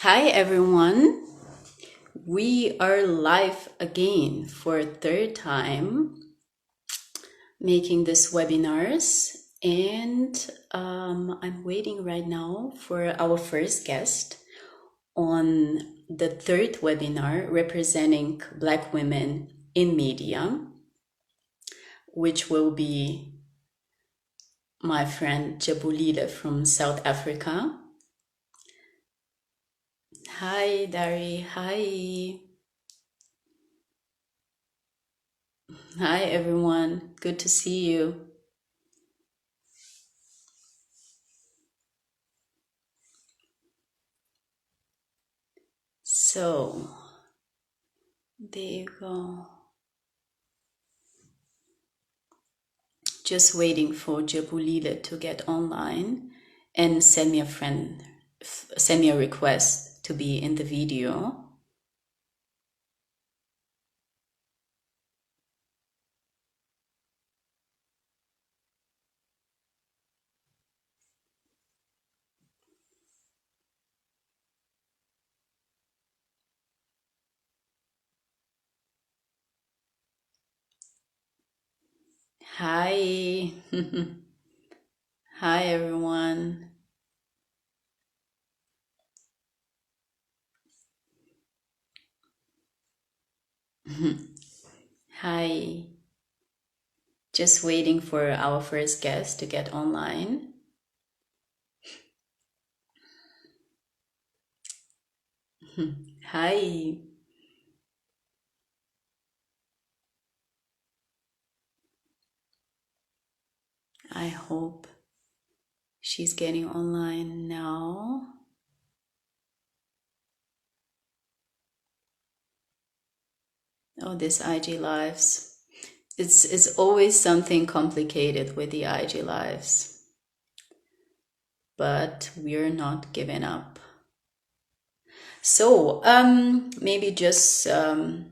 Hi everyone. We are live again for a third time making this webinars, and I'm waiting right now for our first guest on the third webinar representing Black women in media, which will be my friend Jabulile from South Africa. Hi Dari, hi. Hi everyone, good to see you. So, there you go. Just waiting for Jabulile to get online and send me a request to be in the video. Hi. Hi everyone. Hi. Just waiting for our first guest to get online. Hi. I hope she's getting online now. Oh, this IG Lives. It's always something complicated with the IG Lives. But we're not giving up. So, maybe just an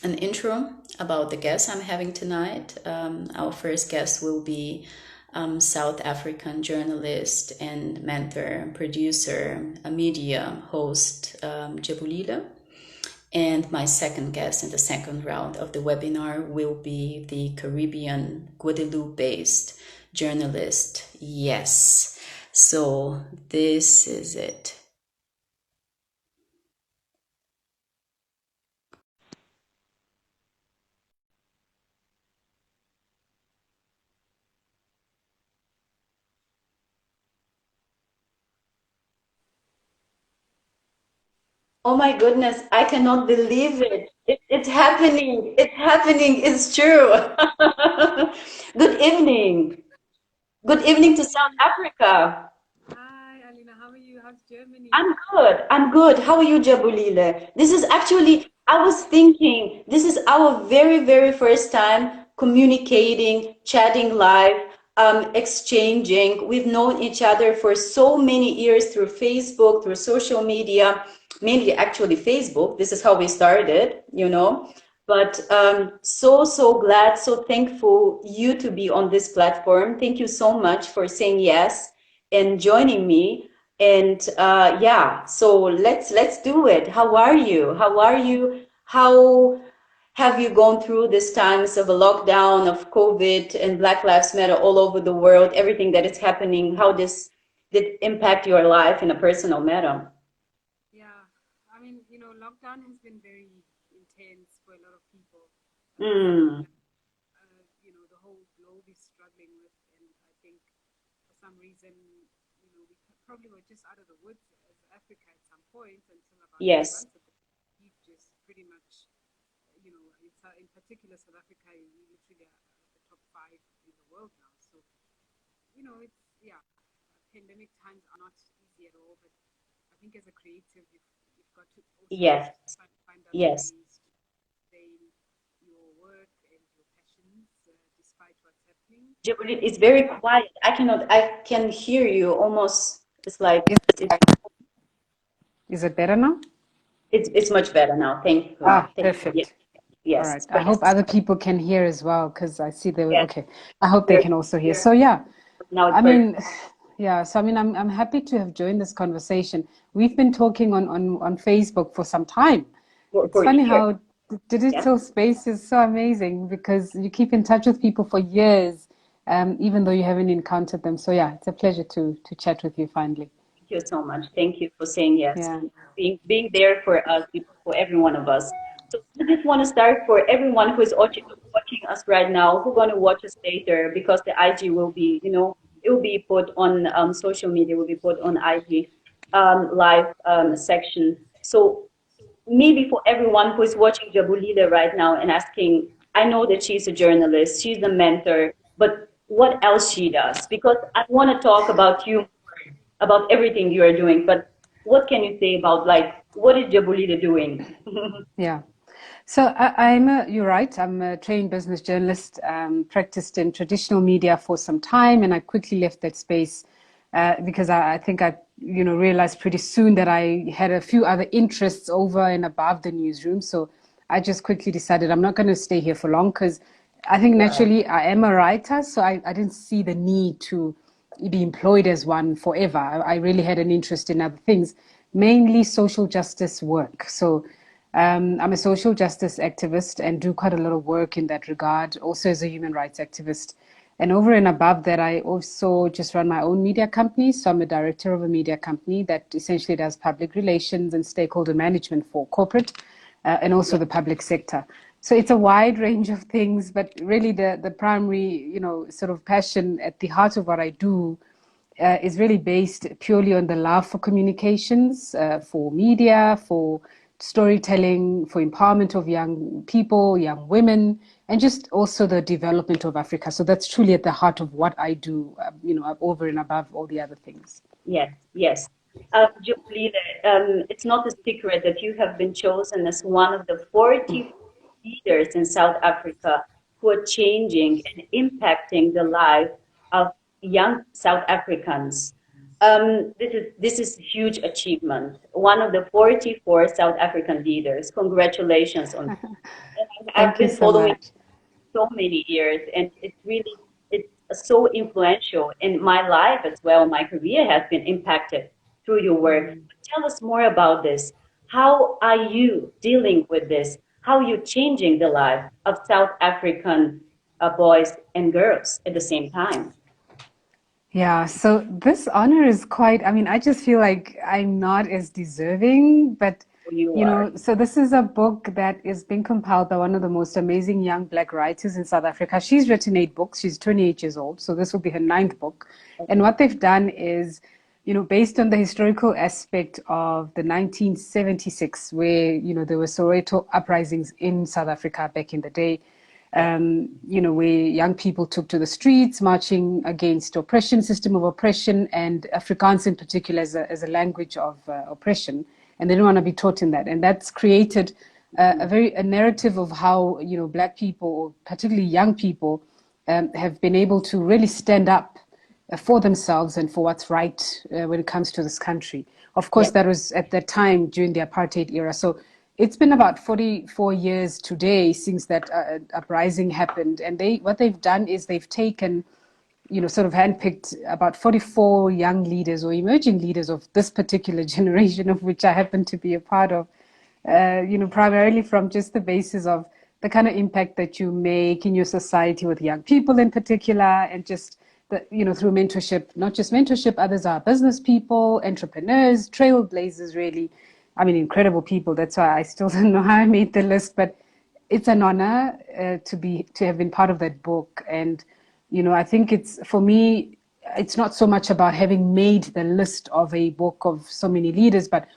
intro about the guest I'm having tonight. Our first guest will be South African journalist and mentor, producer, a media host, Jabulile. And my second guest in the second round of the webinar will be the Caribbean, Guadelope-based journalist. Yes. So this is it. Oh my goodness, I cannot believe it. It's happening. It's happening. It's true. Good evening. Good evening to South Africa. Hi, Alina. How are you? How's Germany? I'm good. I'm good. How are you, Jabulile? This is actually, I was thinking, this is our very, very first time communicating, chatting live, exchanging. We've known each other for so many years through Facebook, through social media, mainly actually Facebook. This is how we started, you know. But so glad, so thankful you to be on this platform. Thank you so much for saying yes and joining me. And yeah, so let's do it. How are you? How are you? How have you gone through these times of a lockdown, of COVID and Black Lives Matter all over the world, everything that is happening? How this did impact your life in a personal matter? Yeah, I mean, lockdown has been very intense for a lot of people. Something Mm, that, the whole globe is struggling with. And I think for some reason, we probably were just out of the woods as Africa at some point until about three yes, months ago. We've just pretty much, in particular, South Africa, we literally are the top five in the world now. So, yeah, pandemic times are not easy at all, but I think as a creative, you've got to also yes, just try to find other yes. ways to sustain your work and your passions despite what's happening. Jibril, it's very quiet. I can hear you almost. It's like it's Is it better now? it's much better now. Thank you. Ah, Thank you. Yes, perfect. All yes, right. it's I hope perfect. other people can hear as well because I see they were Yes, okay. I hope they you're, can also hear. So, yeah, now it's I mean, perfect. Yeah. So I mean, I'm happy to have joined this conversation. We've been talking on Facebook for some time. It's For funny years. how the Yes, digital space is so amazing because you keep in touch with people for years, even though you haven't encountered them. So yeah, it's a pleasure to chat with you finally. thank you so much. Thank you for saying yes Yeah. and being there for us, for every one of us. So I just want to start for everyone who is watching us right now, who going to watch us later, because the IG will be, it will be put on social media, will be put on IG live section. So maybe for everyone who is watching Jabulile right now and asking, I know that she's a journalist, she's a mentor, but what else she does? Because I want to talk about you, about everything you are doing, but what can you say about like what is Jabulile doing? Yeah. So you're right, I'm a trained business journalist, practiced in traditional media for some time, and I quickly left that space because I think I, realized pretty soon that I had a few other interests over and above the newsroom. So I just quickly decided I'm not going to stay here for long because I think Wow. naturally I am a writer, so I didn't see the need to be employed as one forever. I really had an interest in other things, mainly social justice work. So I'm a social justice activist and do quite a lot of work in that regard, also as a human rights activist. And over and above that, I also just run my own media company. So I'm a director of a media company that essentially does public relations and stakeholder management for corporate and also Yeah. the public sector. So it's a wide range of things, but really the primary, sort of passion at the heart of what I do is really based purely on the love for communications, for media, for storytelling, for empowerment of young people, young women, and just also the development of Africa. So that's truly at the heart of what I do, over and above all the other things. Yes, yes. Jubilee, it's not a secret that you have been chosen as one of the 40 leaders in South Africa who are changing and impacting the life of young South Africans. This is huge achievement. One of the 44 South African leaders. Congratulations on. And I've Thank you been so following much. so many years, and it's so influential in my life as well. My career has been impacted through your work. But tell us more about this. How are you dealing with this? How are you changing the life of South African boys and girls at the same time? Yeah, so this honor is quite, I mean, I just feel like I'm not as deserving, but You are. so this is a book that is being compiled by one of the most amazing young Black writers in South Africa. She's written 8 books. She's 28 years old, so this will be her ninth book. And Okay. what they've done is, based on the historical aspect of the 1976, where, there were Soweto uprisings in South Africa back in the day, Yes. where young people took to the streets marching against oppression, system of oppression, and Afrikaans in particular as a language of oppression. And they didn't want to be taught in that. And that's created a narrative of how, Black people, or particularly young people, have been able to really stand up for themselves and for what's right when it comes to this country. Of course, Yes. that was at that time during the apartheid era. So it's been about 44 years today since that uprising happened. And what they've done is they've taken, sort of handpicked about 44 young leaders or emerging leaders of this particular generation, of which I happen to be a part of, primarily from just the basis of the kind of impact that you make in your society with young people in particular, and just through mentorship, not just mentorship, others are business people, entrepreneurs, trailblazers, really. I mean, incredible people. That's why I still don't know how I made the list, but it's an honor to have been part of that book. And I think it's, for me, it's not so much about having made the list of a book of so many leaders, but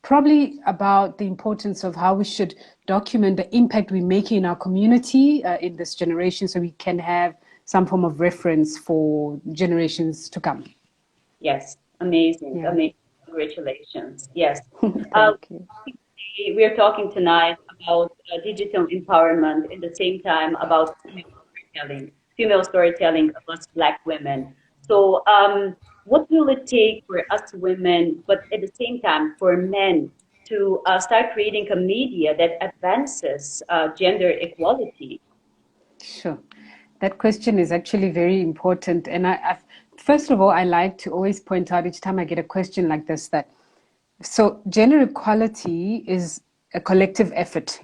probably about the importance of how we should document the impact we make in our community in this generation, so we can have some form of reference for generations to come. Yes. Amazing. Yeah. Amazing. Congratulations. Yes. Uh, Thank you. we're talking tonight about digital empowerment, at the same time about female storytelling of us Black women. So, what will it take for us women, but at the same time for men, to start creating a media that advances gender equality? Sure. That question is actually very important. And first of all, I like to always point out each time I get a question like this that so gender equality is a collective effort.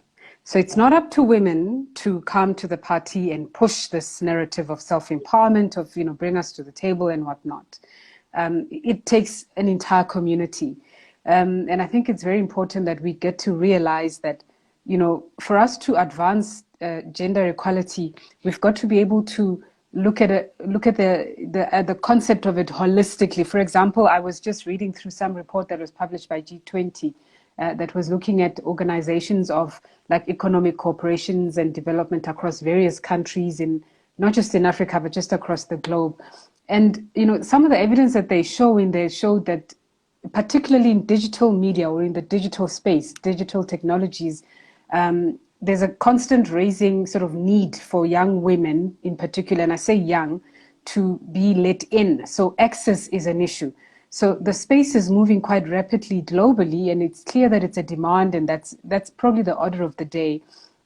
So it's not up to women to come to the party and push this narrative of self-empowerment, of, bring us to the table and whatnot. It takes an entire community. And I think it's very important that we get to realize that, for us to advance gender equality, we've got to be able to look at the concept of it holistically. For example, I was just reading through some report that was published by G20 that was looking at organizations of like economic cooperations and development across various countries in not just in Africa but just across the globe. And some of the evidence that they show in there showed that particularly in digital media or in the digital space, digital technologies, there's a constant raising sort of need for young women in particular, and I say young, to be let in. So access is an issue. So the space is moving quite rapidly globally, and it's clear that it's a demand, and that's probably the order of the day.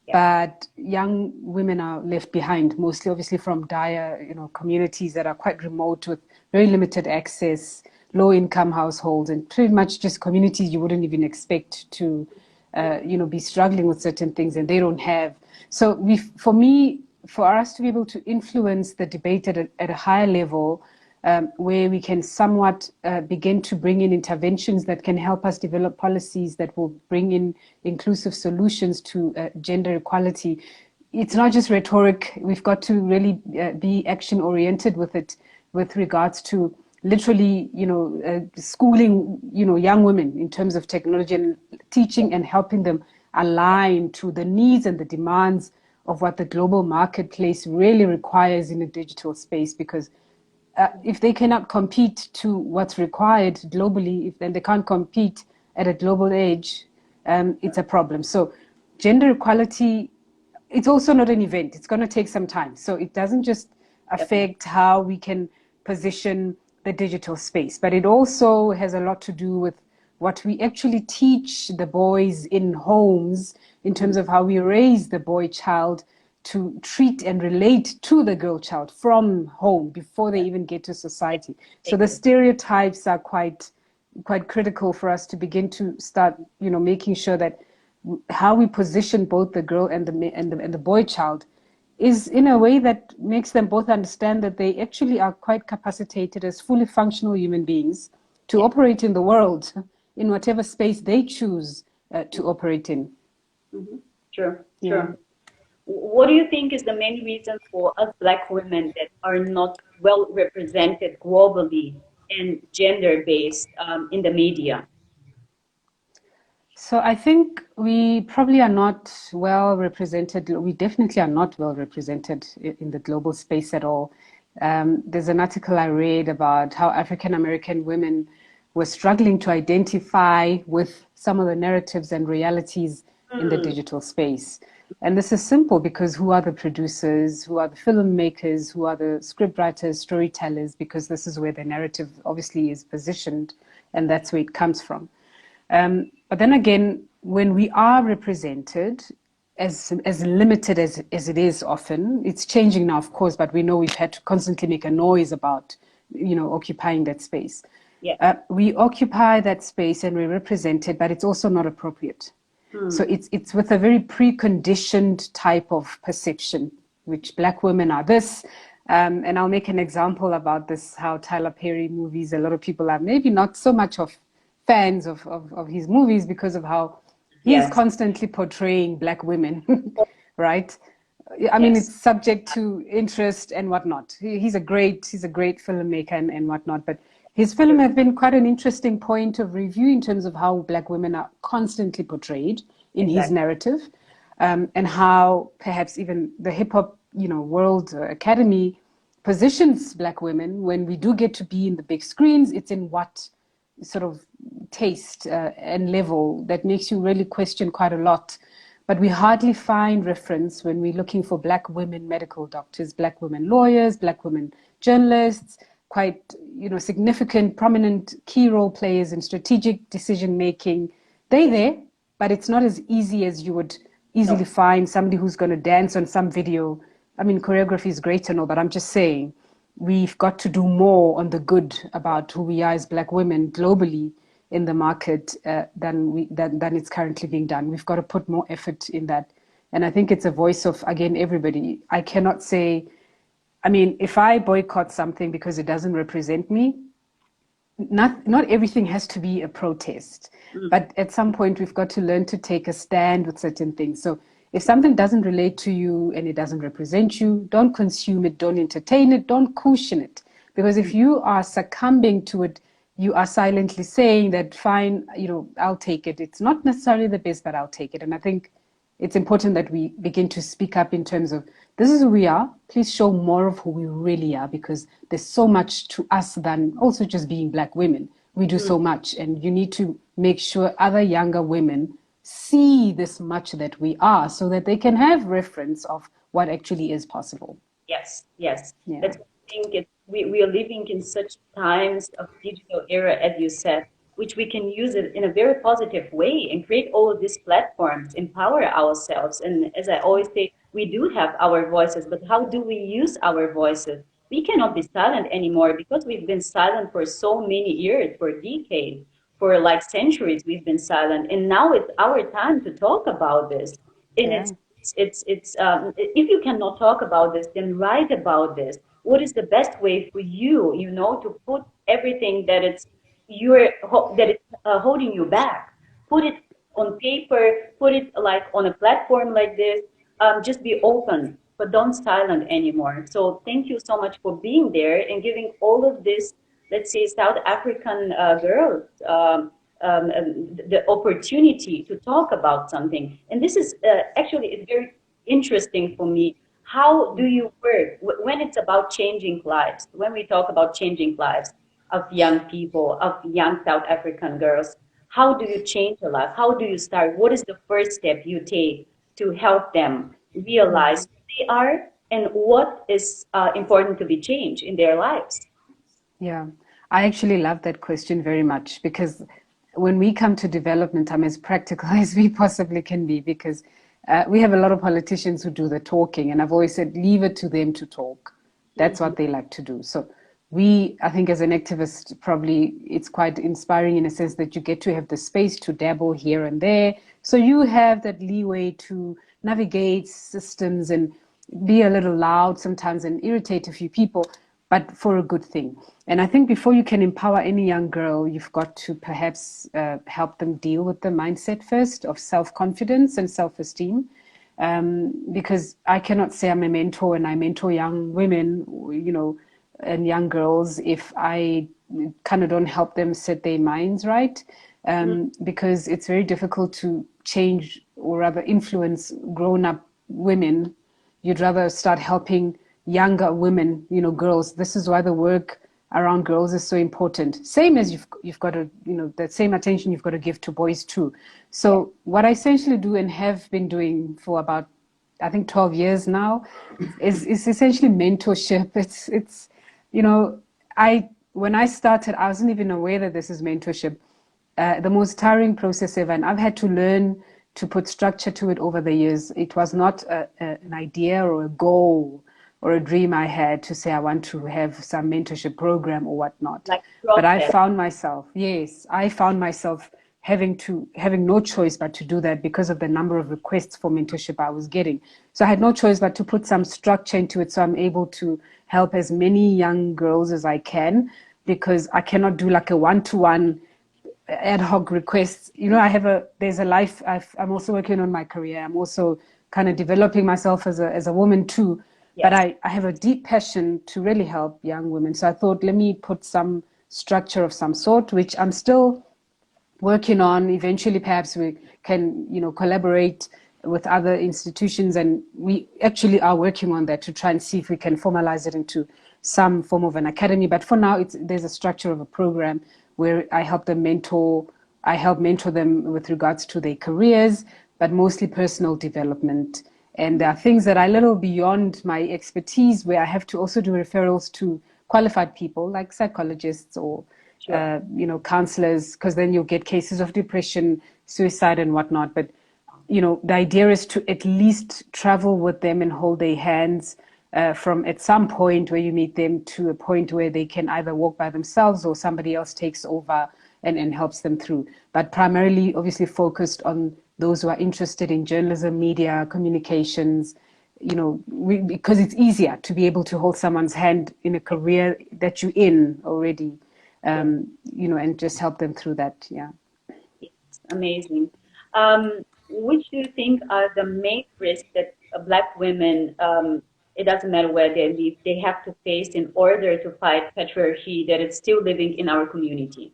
Yeah. But young women are left behind, mostly obviously from dire, communities that are quite remote with very limited access, low income households, and pretty much just communities you wouldn't even expect to be struggling with certain things, and they don't have. So for us to be able to influence the debate at a higher level, where we can somewhat begin to bring in interventions that can help us develop policies that will bring in inclusive solutions to gender equality. It's not just rhetoric. We've got to really be action oriented with it, with regards to literally, schooling, young women in terms of technology and teaching and helping them align to the needs and the demands of what the global marketplace really requires in a digital space. Because if they cannot compete to what's required globally, then they can't compete at a global age, it's a problem. So gender equality, it's also not an event. It's going to take some time. So it doesn't just affect how we can position the digital space, but it also has a lot to do with what we actually teach the boys in homes in terms of how we raise the boy child to treat and relate to the girl child from home before they even get to society. So the stereotypes are quite critical for us to begin to start, making sure that how we position both the girl and the boy child is in a way that makes them both understand that they actually are quite capacitated as fully functional human beings to operate in the world in whatever space they choose to operate in. Mm-hmm. Sure. What do you think is the main reason for us Black women that are not well represented globally and gender-based in the media? So I think we probably are not well represented. We definitely are not well represented in the global space at all. There's an article I read about how African American women were struggling to identify with some of the narratives and realities in the digital space. And this is simple because who are the producers, who are the filmmakers, who are the scriptwriters, storytellers, because this is where the narrative obviously is positioned, and that's where it comes from. But then again, when we are represented, as limited as it is often, it's changing now, of course, but we know we've had to constantly make a noise about, occupying that space. Yeah. We occupy that space and we're represented, but it's also not appropriate. So it's with a very preconditioned type of perception, which Black women are this. And I'll make an example about this, how Tyler Perry movies, a lot of people are maybe not so much of fans of his movies because of how he's constantly portraying Black women, right? I mean, it's subject to interest and whatnot. He's a great filmmaker and whatnot, but his film have been quite an interesting point of review in terms of how Black women are constantly portrayed in his narrative, and how perhaps even the hip hop, World Academy positions Black women when we do get to be in the big screens. It's in what sort of taste and level that makes you really question quite a lot. But we hardly find reference when we're looking for Black women medical doctors, Black women lawyers, Black women journalists, quite significant, prominent key role players in strategic decision making. They're there, but it's not as easy as you would easily find somebody who's going to dance on some video. I mean, choreography is great and all, but I'm just saying, we've got to do more on the good about who we are as Black women globally in the market than it's currently being done. We've got to put more effort in that. And I think it's a voice of, again, everybody. I cannot say, I mean, if I boycott something because it doesn't represent me, not everything has to be a protest, but at some point we've got to learn to take a stand with certain things. So if something doesn't relate to you and it doesn't represent you, don't consume it, don't entertain it, don't cushion it. Because if you are succumbing to it, you are silently saying that, fine, I'll take it. It's not necessarily the best, but I'll take it. And I think it's important that we begin to speak up in terms of, this is who we are. Please show more of who we really are, because there's so much to us than also just being Black women. We do so much, and you need to make sure other younger women see this much that we are, so that they can have reference of what actually is possible. Yes, yes. Yeah. That's, I think we are living in such times of digital era, as you said, which we can use it in a very positive way and create all of these platforms, empower ourselves. And as I always say, we do have our voices, but how do we use our voices? We cannot be silent anymore because we've been silent for so many years, for decades, for like centuries we've been silent. And now it's our time to talk about this. And Yeah. if you cannot talk about this, then write about this. What is the best way for you, to put everything that it's holding you back? Put it on paper, put it like on a platform like this. Just be open, but don't silent anymore. So thank you so much for being there and giving all of this, let's say, South African girls the opportunity to talk about something. And this is actually it's very interesting for me. How do you work when it's about changing lives? When we talk about changing lives of young people, of young South African girls, how do you change a life? How do you start? What is the first step you take to help them realize who they are and what is important to be changed in their lives? Yeah, I actually love that question very much, because when we come to development, I'm as practical as we possibly can be, because we have a lot of politicians who do the talking, and I've always said, leave it to them to talk. That's what they like to do. So I think as an activist, probably it's quite inspiring in a sense that you get to have the space to dabble here and there. So you have that leeway to navigate systems and be a little loud sometimes and irritate a few people, but for a good thing. And I think before you can empower any young girl, you've got to perhaps help them deal with the mindset first of self-confidence and self-esteem. Because I cannot say I'm a mentor and I mentor young women, and young girls if I kind of don't help them set their minds right. Because it's very difficult to change or rather influence grown-up women. You'd rather start helping younger women, girls. This is why the work around girls is so important. Same as you've got to, that same attention you've got to give to boys too. So what I essentially do and have been doing for about, I think 12 years now is essentially mentorship. It's when I started, I wasn't even aware that this is mentorship. The most tiring process ever, and I've had to learn to put structure to it over the years. It was not an idea or a goal or a dream I had to say I want to have some mentorship program or whatnot. Like But I process. found myself, having no choice but to do that because of the number of requests for mentorship I was getting. So I had no choice but to put some structure into it so I'm able to help as many young girls as I can, because I cannot do like a one-to-one ad hoc requests. There's a life. I'm also working on my career. I'm also kind of developing myself as a woman too. But Yes. I have a deep passion to really help young women. So I thought, let me put some structure of some sort, which I'm still working on. Eventually, perhaps we can, collaborate with other institutions, and we actually are working on that to try and see if we can formalize it into some form of an academy. But for now, there's a structure of a program where I help mentor them with regards to their careers, but mostly personal development. And there are things that are a little beyond my expertise, where I have to also do referrals to qualified people like psychologists or Sure. counselors, because then you'll get cases of depression, suicide, and whatnot. But the idea is to at least travel with them and hold their hands, from at some point where you meet them to a point where they can either walk by themselves or somebody else takes over and helps them through. But primarily, obviously, focused on those who are interested in journalism, media, communications, because it's easier to be able to hold someone's hand in a career that you're in already, and just help them through that. Yeah. It's amazing. Which do you think are the main risks that Black women, it doesn't matter where they live, they have to face in order to fight patriarchy that is still living in our community?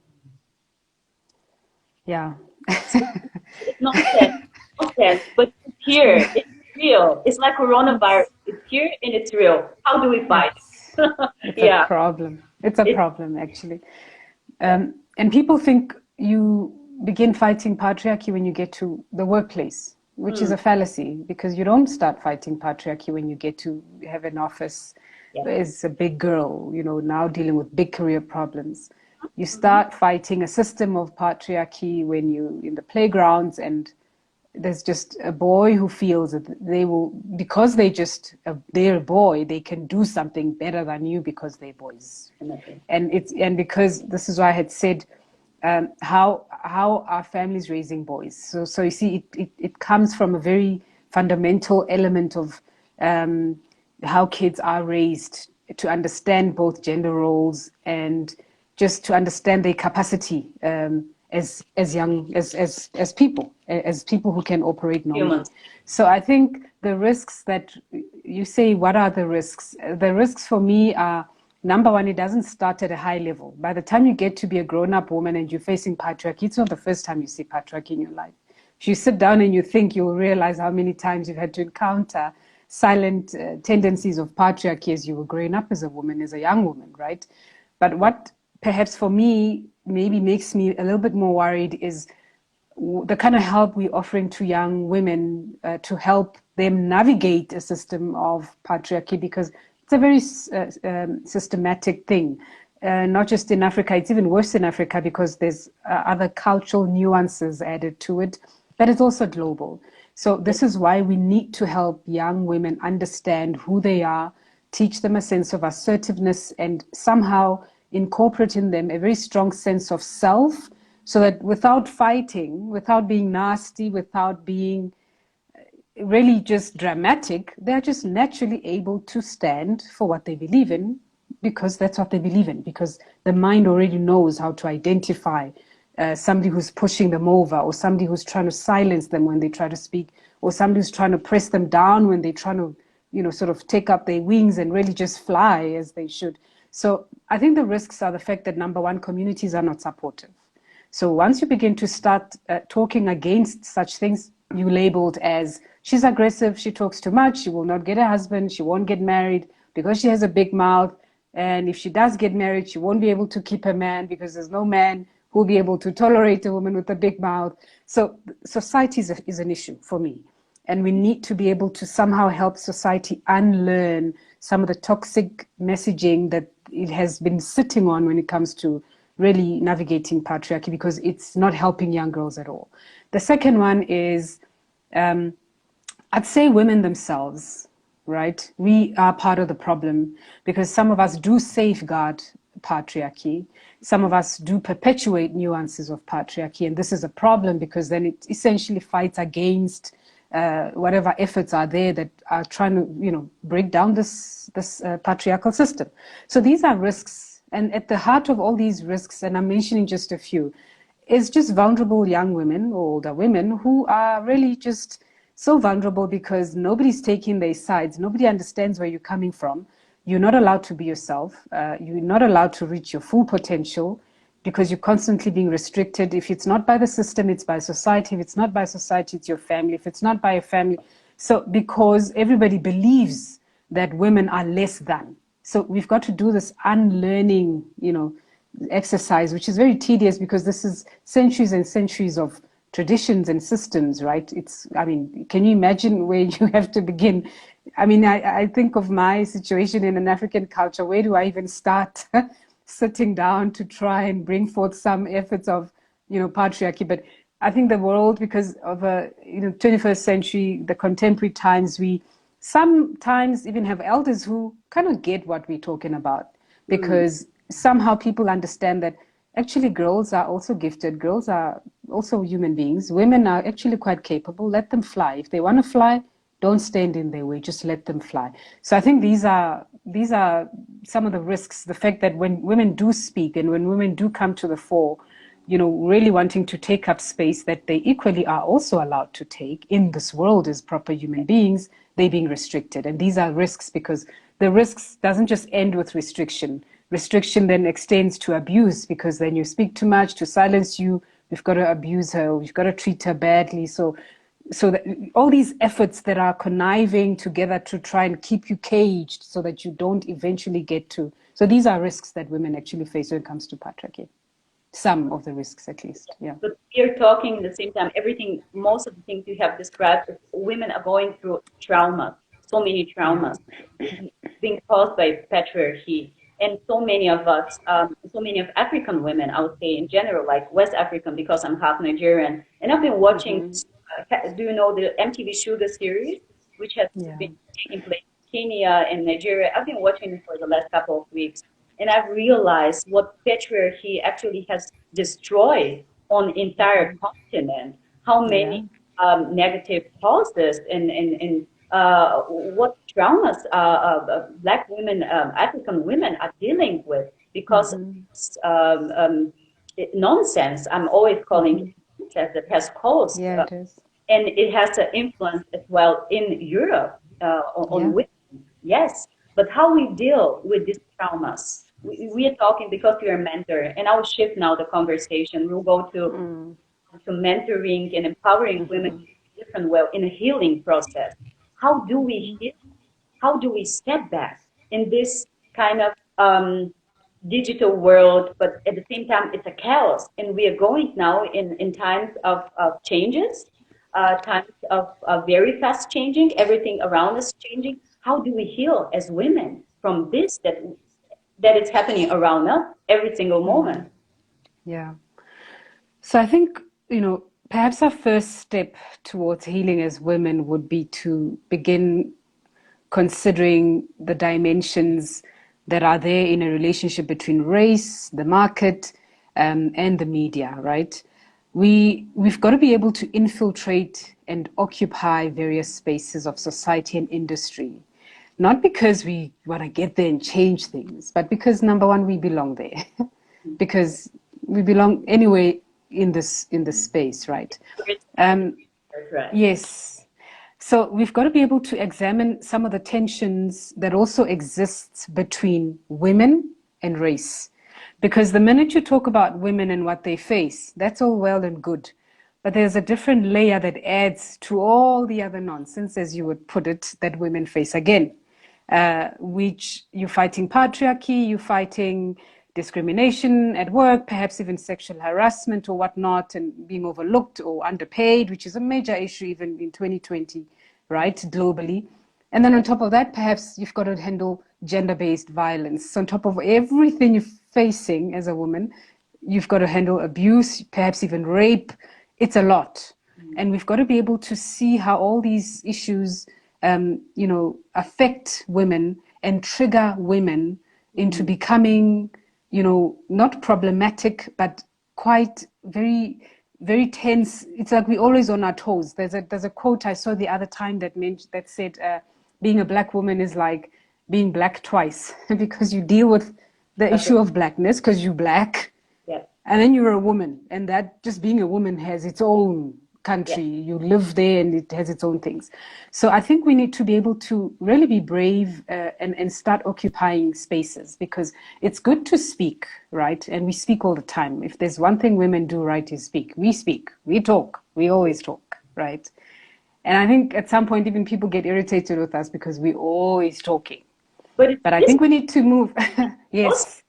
Yeah. It's not said, not said, but it's here. It's real. It's like coronavirus. it's It's here and it's real. How do we fight? it's it's a Yeah. problem. It's a It's problem, actually. And people think you begin fighting patriarchy when you get to the workplace, which is mm, a fallacy, because you don't start fighting patriarchy when you get to have an office yeah. as a big girl, now dealing with big career problems. You Hmm. start fighting a system of patriarchy when you in the playgrounds, and there's just a boy who feels that they will, because they're a boy, they can do something better than you because they're boys. Definitely. And because this is why I had said, how are families raising boys? So you see, it comes from a very fundamental element of how kids are raised to understand both gender roles and just to understand their capacity as young as people who can operate normally. Humans. So I think the risks that you say, what are the risks? The risks for me are, number one, it doesn't start at a high level. By the time you get to be a grown-up woman and you're facing patriarchy, it's not the first time you see patriarchy in your life. If you sit down and you think, you'll realize how many times you've had to encounter silent tendencies of patriarchy as you were growing up as a woman, as a young woman, right? But what perhaps for me maybe makes me a little bit more worried is the kind of help we're offering to young women to help them navigate a system of patriarchy, because it's a very systematic thing. Not just in Africa, it's even worse in Africa because there's other cultural nuances added to it, but it's also global. So this is why we need to help young women understand who they are, teach them a sense of assertiveness, and somehow incorporate in them a very strong sense of self, so that without fighting, without being nasty, without being really just dramatic, they're just naturally able to stand for what they believe in, because that's what they believe in, because the mind already knows how to identify somebody who's pushing them over, or somebody who's trying to silence them when they try to speak, or somebody who's trying to press them down when they're trying to, sort of take up their wings and really just fly as they should. So I think the risks are the fact that, number one, communities are not supportive. So once you begin to start talking against such things, you labeled as, she's aggressive, she talks too much, she will not get a husband, she won't get married because she has a big mouth. And if she does get married, she won't be able to keep her man because there's no man who will be able to tolerate a woman with a big mouth. So society is an issue for me. And we need to be able to somehow help society unlearn some of the toxic messaging that it has been sitting on when it comes to really navigating patriarchy, because it's not helping young girls at all. The second one is, I'd say, women themselves, right? We are part of the problem because some of us do safeguard patriarchy. Some of us do perpetuate nuances of patriarchy. And this is a problem because then it essentially fights against whatever efforts are there that are trying to, break down this patriarchal system. So these are risks. And at the heart of all these risks, and I'm mentioning just a few, is just vulnerable young women or older women who are really just so vulnerable because nobody's taking their sides. Nobody understands where you're coming from. You're not allowed to be yourself. You're not allowed to reach your full potential because you're constantly being restricted. If it's not by the system, it's by society. If it's not by society, it's your family. If it's not by your family. So because everybody believes that women are less than. So we've got to do this unlearning, exercise, which is very tedious because this is centuries and centuries of traditions and systems, right? Can you imagine where you have to begin? I think of my situation in an African culture. Where do I even start sitting down to try and bring forth some efforts of, patriarchy? But I think the world, because of 21st century, the contemporary times, we sometimes even have elders who kind of get what we're talking about, because somehow people understand that actually girls are also gifted, girls are also human beings, women are actually quite capable, let them fly. If they want to fly, don't stand in their way, just let them fly. So I think these are some of the risks, the fact that when women do speak and when women do come to the fore, really wanting to take up space that they equally are also allowed to take in this world as proper human beings, they're being restricted. And these are risks, because the risks doesn't just end with restriction. Restriction then extends to abuse, because then you speak too much, to silence you, we've got to abuse her, we've got to treat her badly. So that all these efforts that are conniving together to try and keep you caged so that you don't eventually get to. So these are risks that women actually face when it comes to patriarchy. Some of the risks, at least. Yeah. But we're talking at the same time, most of the things you have described, women are going through trauma, so many traumas being caused by patriarchy. And so many of us, so many of African women, I would say in general, like West African, because I'm half Nigerian. And I've been watching, do you know the MTV Sugar series, which has been taking place in Kenya and Nigeria? I've been watching it for the last couple of weeks. And I've realized what patriarchy actually has destroyed on entire continent. How many negative causes and what traumas Black women, African women are dealing with because nonsense. I'm always calling it nonsense that has caused, it is. and it has an influence as well in Europe on women. Yes, but how we deal with these traumas. We are talking because you're a mentor, and I will shift now the conversation. We'll go to mentoring and empowering women in a different way in a healing process. How do we heal? How do we step back in this kind of digital world, but at the same time, it's a chaos. And we are going now in times of changes, times of very fast changing, everything around us changing. How do we heal as women from this that is happening around us every single moment? Yeah. So I think, perhaps our first step towards healing as women would be to begin considering the dimensions that are there in a relationship between race, the market, and the media, right? We've got to be able to infiltrate and occupy various spaces of society and industry, not because we want to get there and change things, but because, number one, we belong there, because we belong anyway in this space, right? Yes. So we've got to be able to examine some of the tensions that also exist between women and race. Because the minute you talk about women and what they face, that's all well and good. But there's a different layer that adds to all the other nonsense, as you would put it, that women face again. Which you're fighting patriarchy, you're fighting discrimination at work, perhaps even sexual harassment or whatnot, and being overlooked or underpaid, which is a major issue even in 2020, right, globally. And then on top of that, perhaps you've got to handle gender-based violence. So on top of everything you're facing as a woman, you've got to handle abuse, perhaps even rape. It's a lot. And we've got to be able to see how all these issues affect women and trigger women into becoming, not problematic, but quite very, very tense. It's like we're always on our toes. There's a quote I saw the other time that said, being a Black woman is like being Black twice because you deal with the issue of Blackness because you're Black, and then you're a woman, and that just being a woman has its own country. You live there and it has its own things. So I think we need to be able to really be brave and start occupying spaces, because it's good to speak, right? And we speak all the time. If there's one thing women do right is speak, we talk, we always talk, right? And I think at some point even people get irritated with us because we're always talking. But I think we need to move. Yes,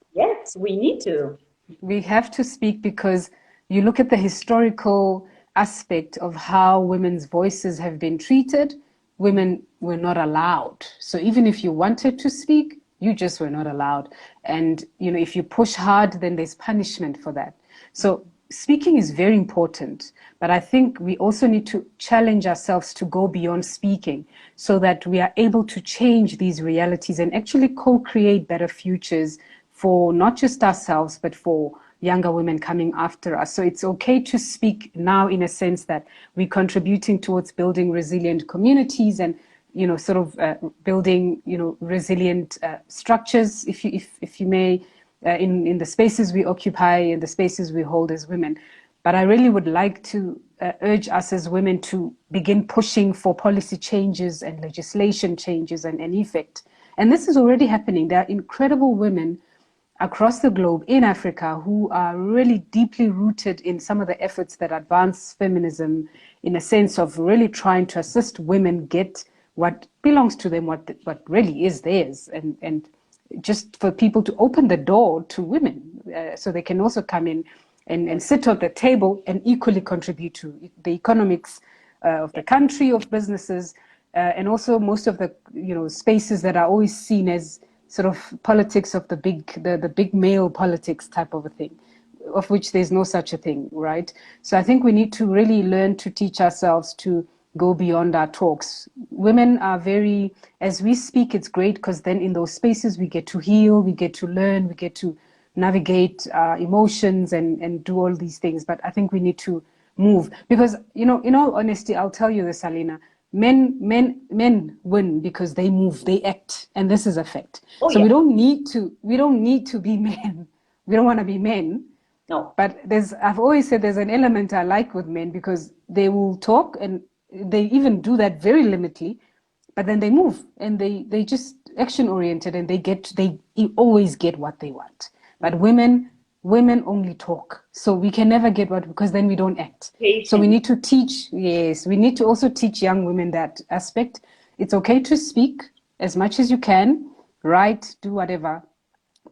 we need to. We have to speak, because you look at the historical aspect of how women's voices have been treated. Women were not allowed. So even if you wanted to speak, you just were not allowed. And, if you push hard, then there's punishment for that. So speaking is very important, but I think we also need to challenge ourselves to go beyond speaking so that we are able to change these realities and actually co-create better futures for not just ourselves, but for younger women coming after us. So it's okay to speak now in a sense that we're contributing towards building resilient communities and sort of building, resilient structures, if you may, in the spaces we occupy, in the spaces we hold as women. But I really would like to urge us as women to begin pushing for policy changes and legislation changes and effect. And this is already happening. There are incredible women across the globe in Africa who are really deeply rooted in some of the efforts that advance feminism in a sense of really trying to assist women get what belongs to them, what really is theirs, and just for people to open the door to women so they can also come in and sit at the table and equally contribute to the economics of the country, of businesses, and also most of the spaces that are always seen as sort of politics of the big male politics type of a thing, of which there's no such a thing, right? So I think we need to really learn to teach ourselves to go beyond our talks. Women are very, as we speak, it's great because then in those spaces we get to heal, we get to learn, we get to navigate emotions and do all these things. But I think we need to move because, in all honesty, I'll tell you this, Alina, men win because they move, they act, and this is a fact. Oh, so yeah. we don't need to be men. We don't want to be men. No. But I've always said there's an element I like with men because they will talk and they even do that very limitedly, but then they move and they just action oriented and they always get what they want. But women only talk, so we can never get what, because then we don't act. Patience. So we need to teach. Yes, we need to also teach young women that aspect. It's okay to speak as much as you can, write, do whatever,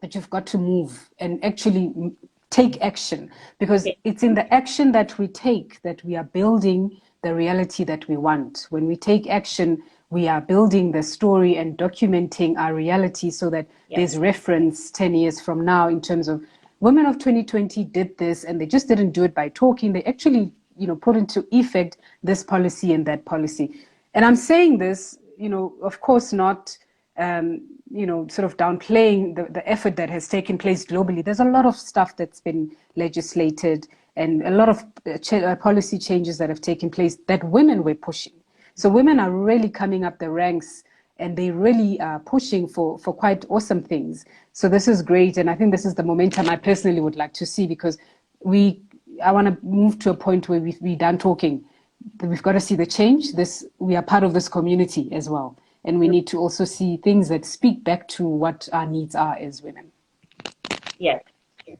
but you've got to move and actually take action, because it's in the action that we take that we are building the reality that we want. When we take action, we are building the story and documenting our reality so that there's reference 10 years from now in terms of women of 2020 did this, and they just didn't do it by talking. They actually, put into effect this policy and that policy. And I'm saying this, of course not, sort of downplaying the effort that has taken place globally. There's a lot of stuff that's been legislated and a lot of policy changes that have taken place that women were pushing. So women are really coming up the ranks and they really are pushing for quite awesome things. So this is great. And I think this is the momentum I personally would like to see, because I want to move to a point where we're done talking. We've got to see the change. We are part of this community as well. And we need to also see things that speak back to what our needs are as women. Yes.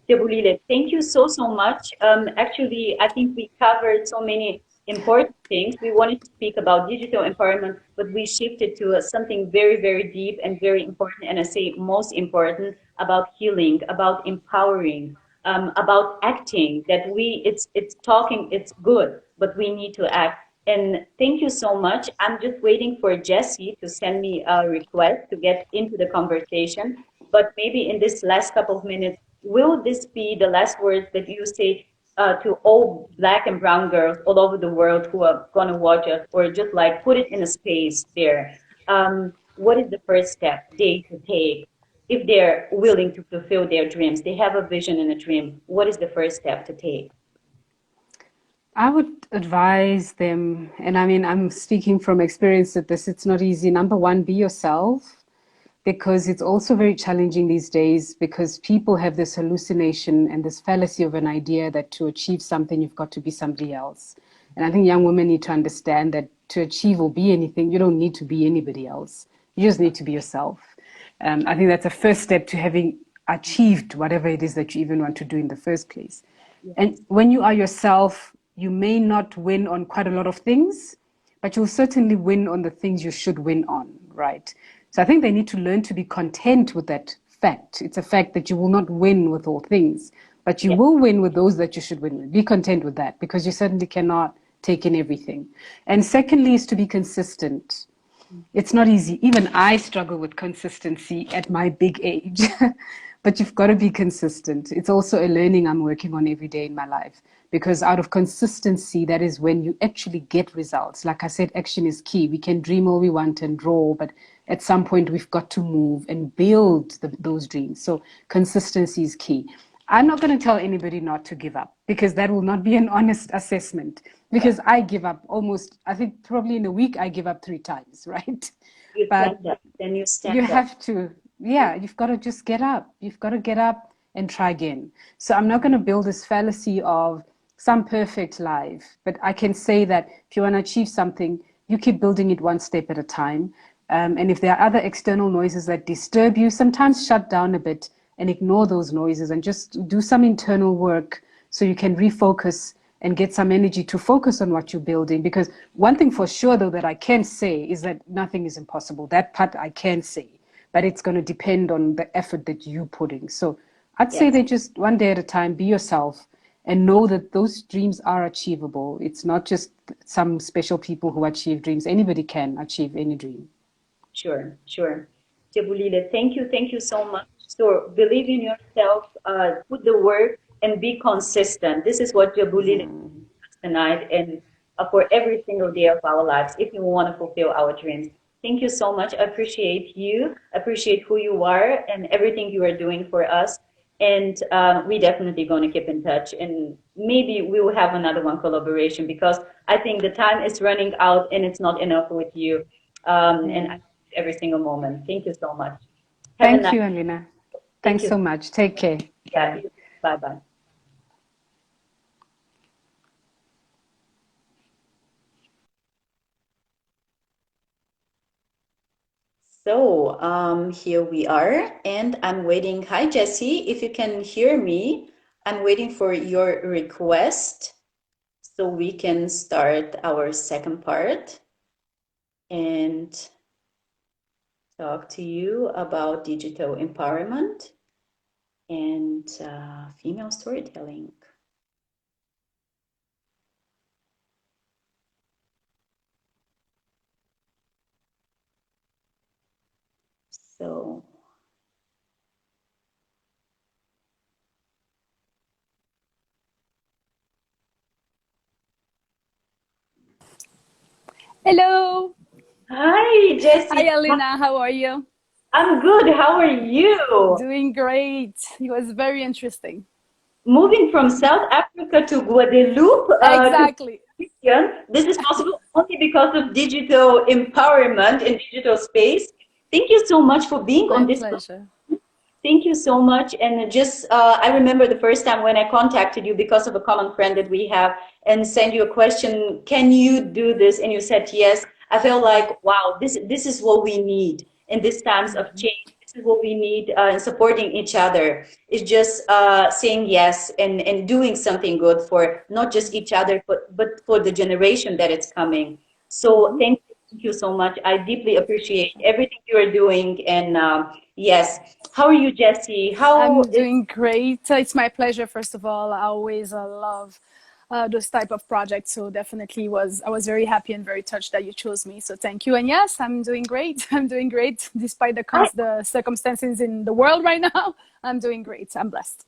Jabulile, thank you so much. Actually, I think we covered so many important things. We wanted to speak about digital empowerment, but we shifted to something very, very deep and very important, and I say most important, about healing, about empowering, about acting. That it's talking, it's good, but we need to act. And thank you so much. I'm just waiting for Jessy to send me a request to get into the conversation. But maybe in this last couple of minutes, will this be the last words that you say to all Black and brown girls all over the world who are going to watch us, or just like put it in a space there? What is the first step they to take if they're willing to fulfill their dreams? They have a vision and a dream. What is the first step to take? I would advise them, and I mean, I'm speaking from experience that it's not easy. Number one, be yourself, because it's also very challenging these days, because people have this hallucination and this fallacy of an idea that to achieve something, you've got to be somebody else. And I think young women need to understand that to achieve or be anything, you don't need to be anybody else. You just need to be yourself. I think that's a first step to having achieved whatever it is that you even want to do in the first place. And when you are yourself, you may not win on quite a lot of things, but you'll certainly win on the things you should win on, right? So I think they need to learn to be content with that fact. It's a fact that you will not win with all things, but you will win with those that you should win with. Be content with that, because you certainly cannot take in everything. And secondly is to be consistent. It's not easy. Even I struggle with consistency at my big age. but you've got to be consistent. It's also a learning I'm working on every day in my life, because out of consistency, that is when you actually get results. Like I said, action is key. We can dream all we want and draw, but at some point we've got to move and build those dreams. So consistency is key. I'm not going to tell anybody not to give up, because that will not be an honest assessment, because I give up almost, I think probably in a week, I give up 3 times, right? You But stand up, then you you stand up. have to, yeah, you've got to just get up. You've got to get up and try again. So I'm not going to build this fallacy of some perfect life, but I can say that if you want to achieve something, you keep building it one step at a time. And if there are other external noises that disturb you, sometimes shut down a bit and ignore those noises and just do some internal work so you can refocus and get some energy to focus on what you're building. Because one thing for sure, though, that I can say is that nothing is impossible. That part I can say, but it's going to depend on the effort that you put in. So I'd say Yes, that just one day at a time, be yourself and know that those dreams are achievable. It's not just some special people who achieve dreams. Anybody can achieve any dream. sure, sure. Jabulile, thank you so much. So believe in yourself, put the work, and be consistent. This is what Jabulile does tonight, and for every single day of our lives, if we want to fulfill our dreams. Thank you so much. I appreciate you, appreciate who you are, and everything you are doing for us. And we definitely going to keep in touch, and maybe we will have another one collaboration, because I think the time is running out and it's not enough with you. And I Yeah. every single moment. Thank you so much. Have a Thank nice. you, Alina. Thank Thanks you. so much. Take care. Yeah. Bye. Bye bye. So here we are, and I'm waiting. Hi, Jessy. If you can hear me, I'm waiting for your request so we can start our second part and talk to you about digital empowerment and female storytelling. So, Hello. hi, Hi, Jessy. Alina. How are you? I'm good. How are you? Doing great. It was very interesting. Moving from South Africa to Guadeloupe to Exactly. Christian, this is possible only because of digital empowerment in digital space. Thank you so much for being My on this. pleasure. Thank you so much. And just, I remember the first time when I contacted you because of a common friend that we have and sent you a question, can you do this? And you said yes. I felt like, wow, this is what we need in these times of change. This is what we need in supporting each other. It's just saying yes and doing something good for not just each other, but for the generation that it's coming. So thank you so much. I deeply appreciate everything you are doing. And yes. How are you, Jesse? How I'm is doing great. It's my pleasure, first of all. I always love those type of projects. So definitely I was very happy and very touched that you chose me. So thank you. And yes, I'm doing great. I'm doing great despite I, the circumstances in the world right now. I'm doing great. I'm blessed.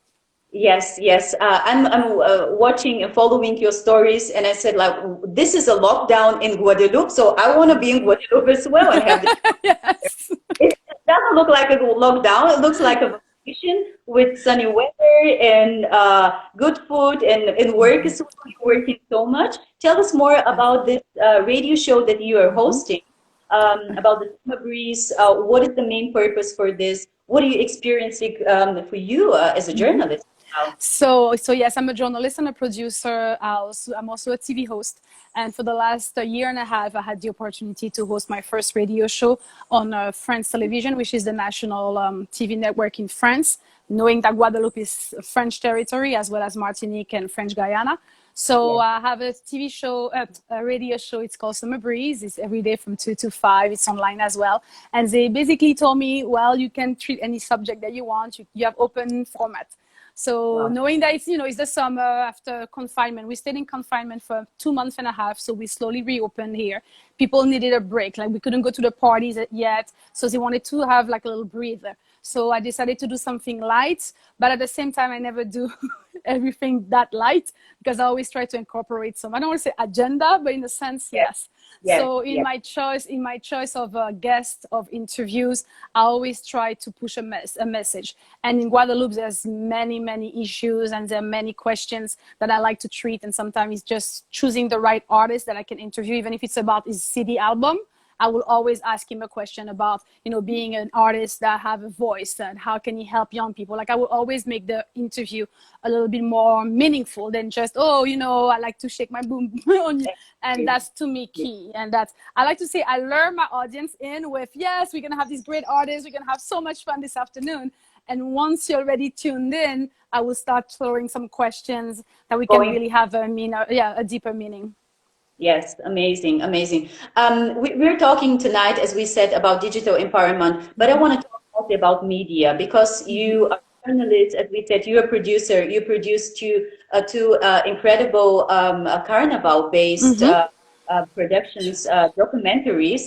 yes, yes. I'm watching and following your stories, and I said like this is a lockdown in Guadeloupe, so I want to be in Guadeloupe as well and have this. Yes. It doesn't look like a lockdown. It looks like a vacation with sunny weather and good food and work as well. You're working so much. Tell us more about this radio show that you are hosting, about the summer breeze. What is the main purpose for this? What are you experiencing for you as a journalist now? So yes, I'm a journalist and a producer. I'm also a TV host. And for the last year and a half, I had the opportunity to host my first radio show on France Television, which is the national TV network in France, knowing that Guadeloupe is French territory as well as Martinique and French Guyana. So Yes. I have a TV show, a radio show. It's called Summer Breeze. It's every day from 2 to 5. It's online as well. And they basically told me, well, you can treat any subject that you want. You have open format. So Wow. knowing that it's the summer after confinement, we stayed in confinement for 2 months and a half. So we slowly reopened here. People needed a break. Like we couldn't go to the parties yet. So they wanted to have like a little breather. So I decided to do something light, but at the same time, I never do everything that light because I always try to incorporate some, I don't want to say agenda, but in a sense, yes. Yes, So in yes. my choice of guests, of interviews, I always try to push a message. And in Guadeloupe, there's many issues and there are many questions that I like to treat. And sometimes it's just choosing the right artist that I can interview, even if it's about his CD album. I will always ask him a question about, being an artist that have a voice and how can he help young people. Like I will always make the interview a little bit more meaningful than just, I like to shake my boom on you. And that's to me key. And that's, I like to say, I lure my audience in with, yes, we're going to have these great artists. We're going to have so much fun this afternoon. And once you're already tuned in, I will start throwing some questions that we can really have a deeper meaning. Yes, amazing, amazing. We're talking tonight, as we said, about digital empowerment, but I want to talk mostly about media because you are a journalist, as we said, you're a producer. You produced two incredible carnival-based productions, documentaries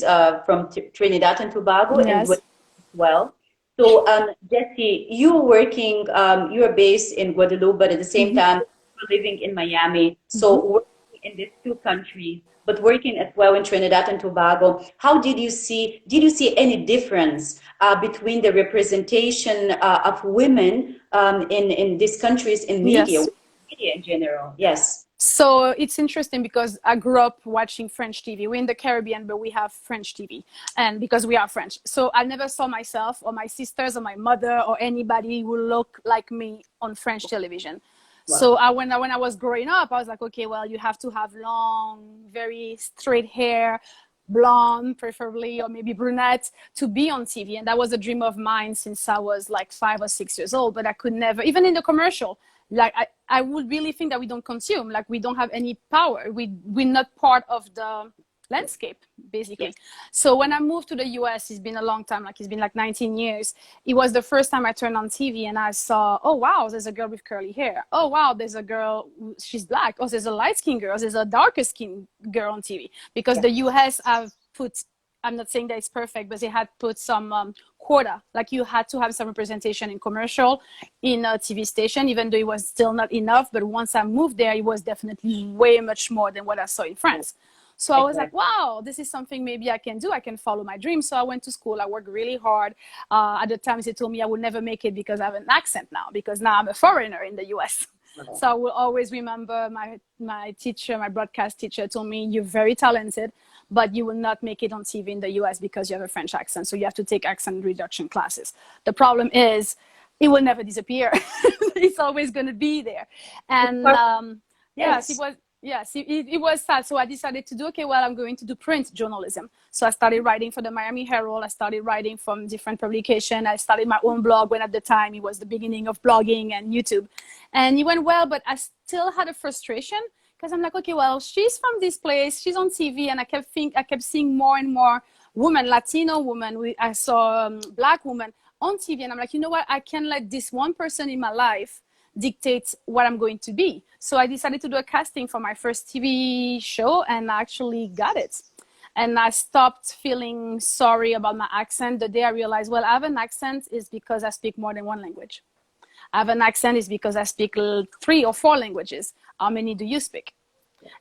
from Trinidad and Tobago and Yes. Guadeloupe as well. So, Jessy, you're working, you're based in Guadeloupe, but at the same time, you're living in Miami. So, in these two countries, but working as well in Trinidad and Tobago. How did you see any difference between the representation of women in these countries in media, Yes. media in general? Yes. So it's interesting because I grew up watching French TV. We're in the Caribbean, but we have French TV, and because we are French. So I never saw myself or my sisters or my mother or anybody who looked like me on French television. Wow. So when I was growing up, I was like, okay, well, you have to have long, very straight hair, blonde, preferably, or maybe brunette, to be on TV. And that was a dream of mine since I was like 5 or 6 years old, but I could never, even in the commercial, like I would really think that we don't consume, like we don't have any power. We're not part of the landscape, basically. Yes. So when I moved to the US, it's been a long time, like it's been like 19 years. It was the first time I turned on TV and I saw, oh, wow, there's a girl with curly hair. Oh, wow, there's a girl, she's black. Oh, there's a light-skinned girl. There's a darker-skinned girl on TV. Because the US have put, I'm not saying that it's perfect, but they had put some quota. Like you had to have some representation in commercial, in a TV station, even though it was still not enough. But once I moved there, it was definitely way much more than what I saw in France. So I was like, wow, this is something maybe I can do. I can follow my dream. So I went to school. I worked really hard. At the time, they told me I would never make it because I have an accent now, because now I'm a foreigner in the US. So I will always remember my teacher, my broadcast teacher told me, you're very talented, but you will not make it on TV in the US because you have a French accent. So you have to take accent reduction classes. The problem is it will never disappear. It's always going to be there. And yes, it was sad. So I decided to do, okay, well, I'm going to do print journalism. So I started writing for the Miami Herald. I started writing from different publications. I started my own blog when at the time it was the beginning of blogging and YouTube. And it went well, but I still had a frustration because I'm like, okay, well, she's from this place. She's on TV. And I kept seeing more and more women, Latino women. I saw Black women on TV. And I'm like, you know what? I can't let this one person in my life dictate what I'm going to be. So I decided to do a casting for my first TV show and I actually got it. And I stopped feeling sorry about my accent the day I realized, well, I have an accent is because I speak more than one language. I have an accent is because I speak 3 or 4 languages. How many do you speak?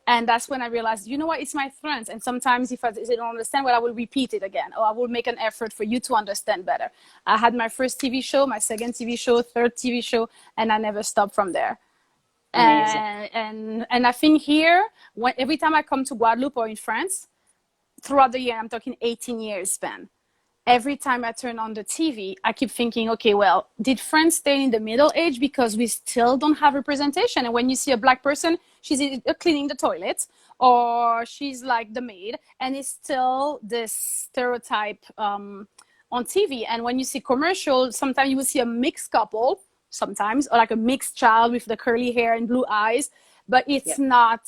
And that's when I realized, you know what, it's my strength. And sometimes if they don't understand, well, I will repeat it again, or I will make an effort for you to understand better. I had my first TV show, my second TV show, third TV show, and I never stopped from there. And I think here, every time I come to Guadeloupe or in France, throughout the year, I'm talking 18 years span, every time I turn on the TV, I keep thinking, okay, well, did France stay in the Middle Age because we still don't have representation? And when you see a Black person, she's cleaning the toilet or she's like the maid, and it's still this stereotype on TV. And when you see commercials, sometimes you will see a mixed couple, sometimes, or like a mixed child with the curly hair and blue eyes, but it's not,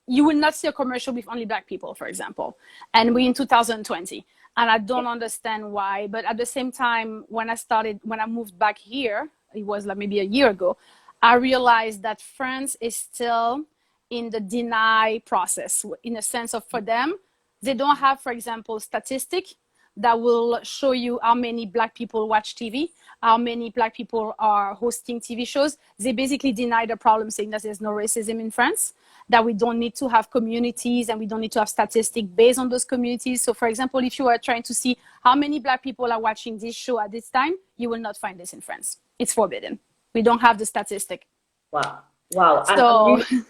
you will not see a commercial with only Black people, for example. And we're in 2020. And I don't understand why. But at the same time, when I moved back here, it was like maybe a year ago, I realized that France is still in the deny process, in a sense of, for them, they don't have, for example, statistic, that will show you how many Black people watch TV, how many Black people are hosting TV shows. They basically deny the problem, saying that there's no racism in France, that we don't need to have communities and we don't need to have statistics based on those communities. So for example, if you are trying to see how many Black people are watching this show at this time, you will not find this in France. It's forbidden. We don't have the statistic. Wow. Wow. I'm So really,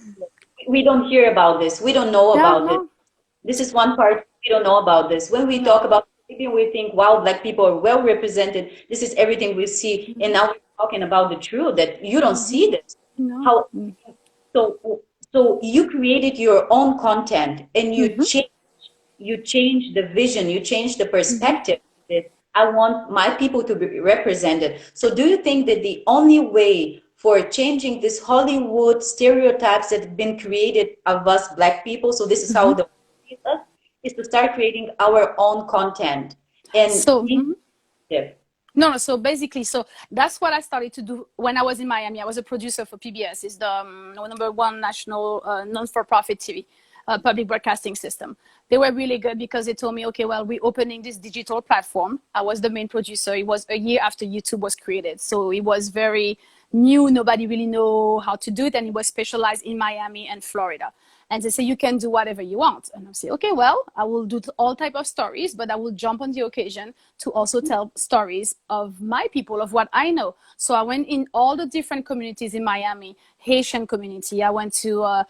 we don't hear about this. We don't know yeah, about this. no, This is one part we don't know about this. When we talk no, about Caribbean, we think, wow, Black people are well represented. This is everything we see. And now we're talking about the truth that you don't see this. no. How so you created your own content and you change the vision, you change the perspective that I want my people to be represented. So do you think that the only way for changing this Hollywood stereotypes that have been created of us Black people, so this is how the world sees us, is to start creating our own content and So no, so basically, so that's what I started to do when I was in Miami. I was a producer for PBS. It's the number one national non-for-profit TV public broadcasting system. They were really good because they told me, okay, well, we're opening this digital platform. I was the main producer. It was a year after YouTube was created. So it was very new. Nobody really know how to do it. And it was specialized in Miami and Florida. And they say, you can do whatever you want. And I say, okay, well, I will do all type of stories, but I will jump on the occasion to also tell stories of my people, of what I know. So I went in all the different communities in Miami, Haitian community. I went to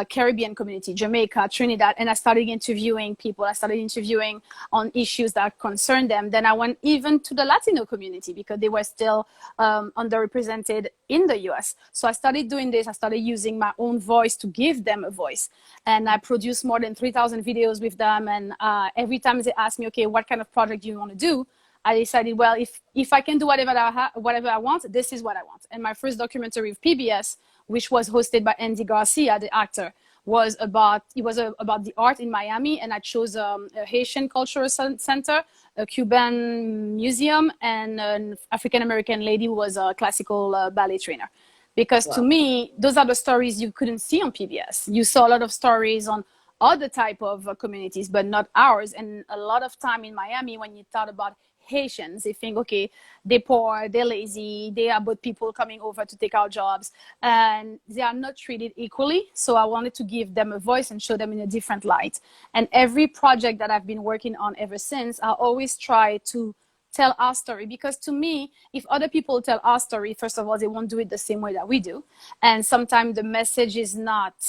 Caribbean community, Jamaica, Trinidad, and I started interviewing people. I started interviewing on issues that concern them. Then I went even to the Latino community because they were still underrepresented in the US. So I started doing this. I started using my own voice to give them a voice. And I produced more than 3,000 videos with them. And every time they ask me, okay, what kind of project do you want to do? I decided, well, if I can do whatever I want, this is what I want. And my first documentary with PBS, which was hosted by Andy Garcia, the actor, was about the art in Miami. And I chose a Haitian cultural center, a Cuban museum, and an African-American lady who was a classical ballet trainer. Because to me, those are the stories you couldn't see on PBS. You saw a lot of stories on other type of communities, but not ours. And a lot of time in Miami, when you thought about Haitians, they think, okay, they're poor, they're lazy, they are both people coming over to take our jobs, and they are not treated equally. So I wanted to give them a voice and show them in a different light. And every project that I've been working on ever since, I always try to tell our story, because to me, if other people tell our story, first of all, they won't do it the same way that we do. And sometimes the message is not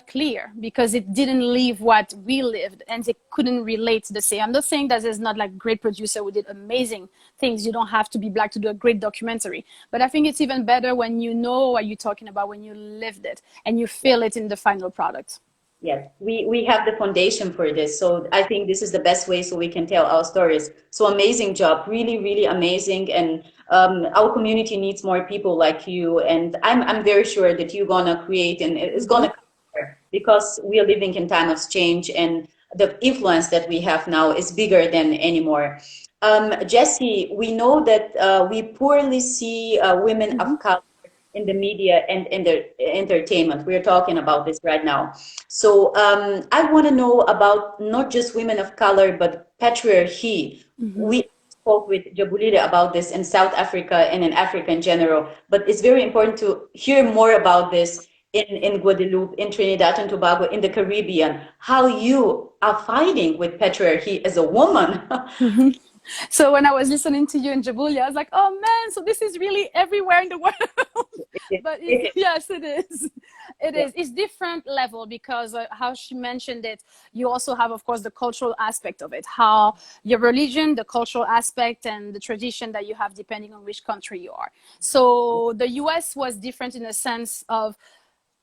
clear because it didn't live what we lived and they couldn't relate the same. I'm not saying that there's not like great producer who did amazing things. You don't have to be Black to do a great documentary. But I think it's even better when you know what you're talking about, when you lived it and you feel it in the final product. Yes, we have the foundation for this. So I think this is the best way so we can tell our stories. So amazing job, really, really amazing. And our community needs more people like you. And I'm very sure that you're gonna create and it's gonna come here because we are living in time of change and the influence that we have now is bigger than anymore. Jessy, we know that we poorly see women of color in the media and in the entertainment. We're talking about this right now. So I want to know about not just women of color, but patriarchy. We spoke with Jabulile about this in South Africa and in Africa in general, but it's very important to hear more about this in Guadelope, in Trinidad and Tobago, in the Caribbean, how you are fighting with patriarchy as a woman. So when I was listening to you in Jabulile, I was like, oh man, so this is really everywhere in the world. But yes, it is. It is. It's different level because how she mentioned it, you also have, of course, the cultural aspect of it, how your religion, the cultural aspect and the tradition that you have depending on which country you are. So the US was different in the sense of,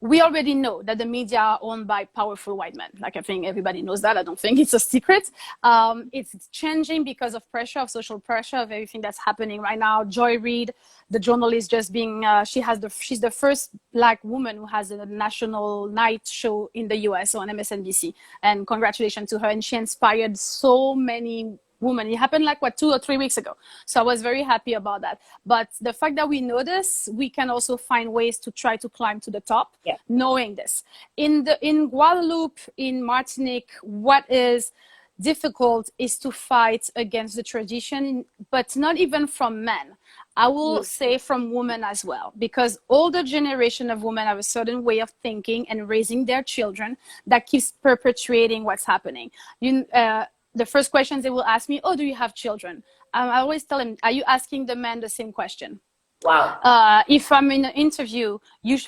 we already know that the media are owned by powerful white men. Like, I think everybody knows that. I don't think it's a secret. It's changing because of pressure, of social pressure, of everything that's happening right now. Joy Reid, the journalist, just being, she's the first Black woman who has a national night show in the US on MSNBC. And congratulations to her. And she inspired so many woman. It happened like 2 or 3 weeks ago. So I was very happy about that. But the fact that we know this, we can also find ways to try to climb to the top, knowing this. In Guadeloupe, in Martinique, what is difficult is to fight against the tradition, but not even from men. I will say from women as well, because older generation of women have a certain way of thinking and raising their children that keeps perpetuating what's happening. The first questions they will ask me, oh, do you have children? I always tell them, are you asking the man the same question? Wow. If I'm in an interview,